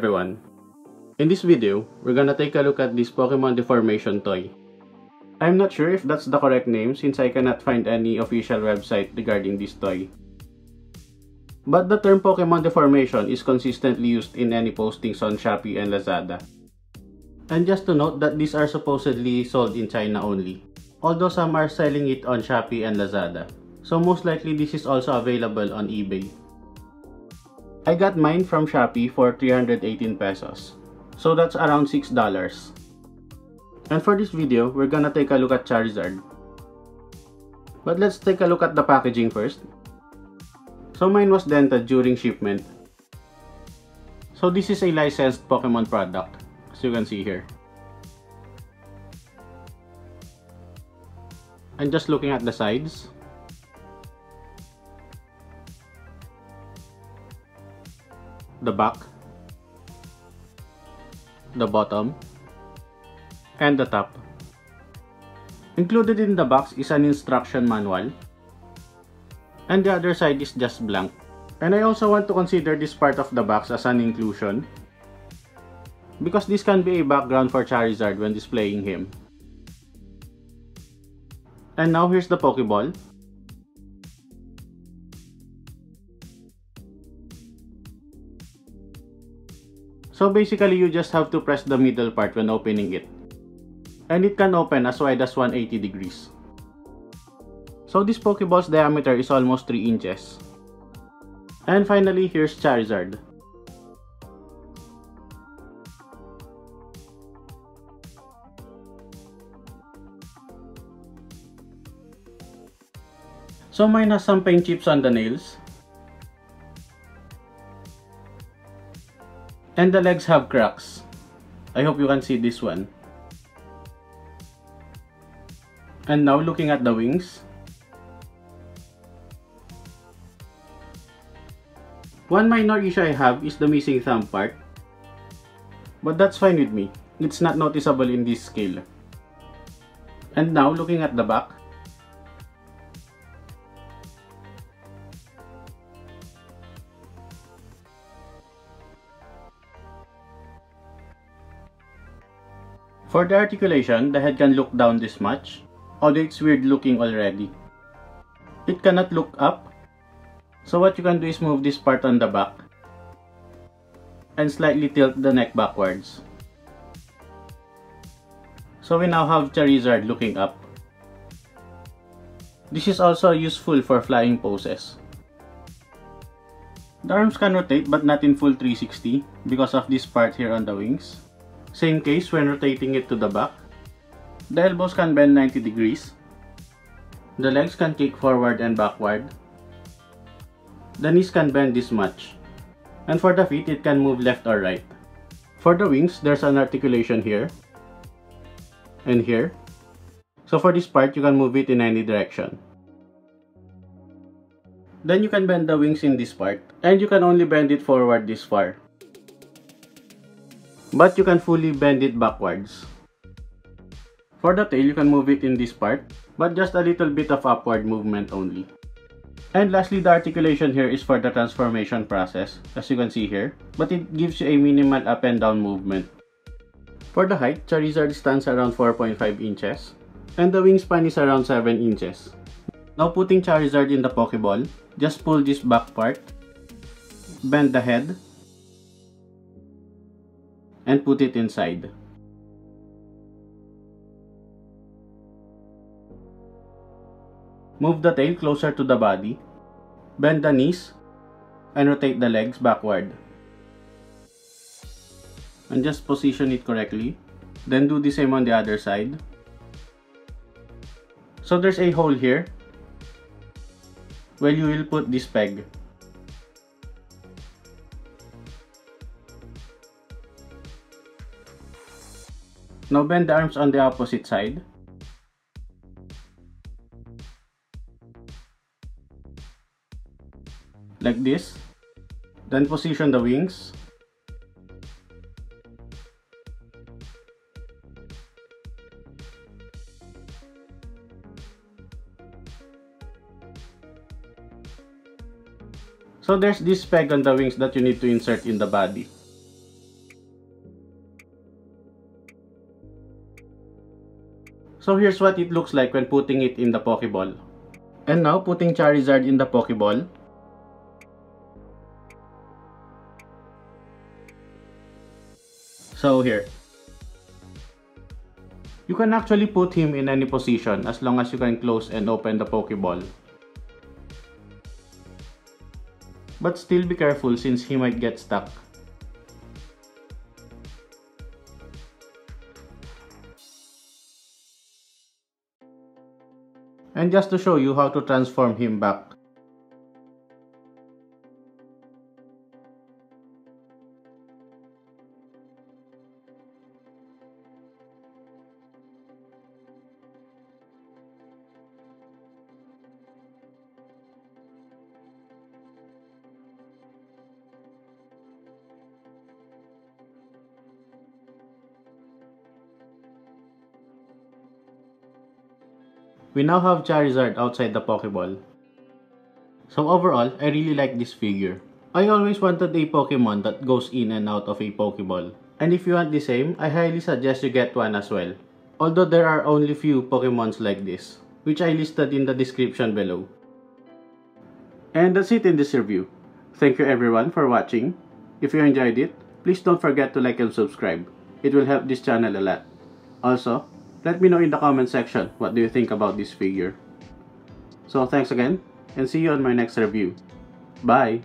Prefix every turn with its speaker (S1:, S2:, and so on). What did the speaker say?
S1: everyone! In this video, we're gonna take a look at this Pokemon Deformation toy. I'm not sure if that's the correct name since I cannot find any official website regarding this toy. But the term Pokemon Deformation is consistently used in any postings on Shopee and Lazada. And just to note that these are supposedly sold in China only, although some are selling it on Shopee and Lazada. So most likely this is also available on eBay. I got mine from Shopee for 318 pesos. So that's around $6. And for this video, we're gonna take a look at Charizard. But let's take a look at the packaging first. So mine was dented during shipment. So this is a licensed Pokemon product, as you can see here. And just looking at the sides, the back, the bottom, and the top. Included in the box is an instruction manual, and the other side is just blank. And I also want to consider this part of the box as an inclusion, because this can be a background for Charizard when displaying him. And now here's the Pokeball. So basically, you just have to press the middle part when opening it. And it can open as wide as 180 degrees. So this Pokeball's diameter is almost 3 inches. And finally, here's Charizard. So mine has some paint chips on the nails. And the legs have cracks. I hope you can see this one. And now looking at the wings. One minor issue I have is the missing thumb part. But that's fine with me. It's not noticeable in this scale. And now looking at the back. For the articulation, the head can look down this much, although it's weird looking already. It cannot look up, so what you can do is move this part on the back and slightly tilt the neck backwards. So we now have Charizard looking up. This is also useful for flying poses. The arms can rotate but not in full 360 because of this part here on the wings. Same case when rotating it to the back. The elbows can bend 90 degrees. The legs can kick forward and backward. The knees can bend this much. And for the feet, it can move left or right. For the wings, there's an articulation here and here. So for this part, you can move it in any direction. Then you can bend the wings in this part, and you can only bend it forward this far. But you can fully bend it backwards. For the tail, you can move it in this part, but just a little bit of upward movement only. And lastly, the articulation here is for the transformation process, as you can see here, but it gives you a minimal up and down movement. For the height, Charizard stands around 4.5 inches, and the wingspan is around 7 inches. Now putting Charizard in the Pokeball, just pull this back part, bend the head, and put it inside. Move the tail closer to the body, bend the knees, and rotate the legs backward. And just position it correctly. Then do the same on the other side. So there's a hole here where you will put this peg. Now bend the arms on the opposite side. Like this. Then position the wings. So there's this peg on the wings that you need to insert in the body. So here's what it looks like when putting it in the Pokeball. And now putting Charizard in the Pokeball. So here. You can actually put him in any position as long as you can close and open the Pokeball. But still be careful since he might get stuck. And just to show you how to transform him back. We now have Charizard outside the Pokeball. So overall, I really like this figure. I always wanted a Pokemon that goes in and out of a Pokeball. And if you want the same, I highly suggest you get one as well. Although there are only few Pokemons like this, which I listed in the description below. And that's it in this review. Thank you everyone for watching. If you enjoyed it, please don't forget to like and subscribe. It will help this channel a lot. Also, let me know in the comment section what do you think about this figure. So thanks again, and see you on my next review. Bye!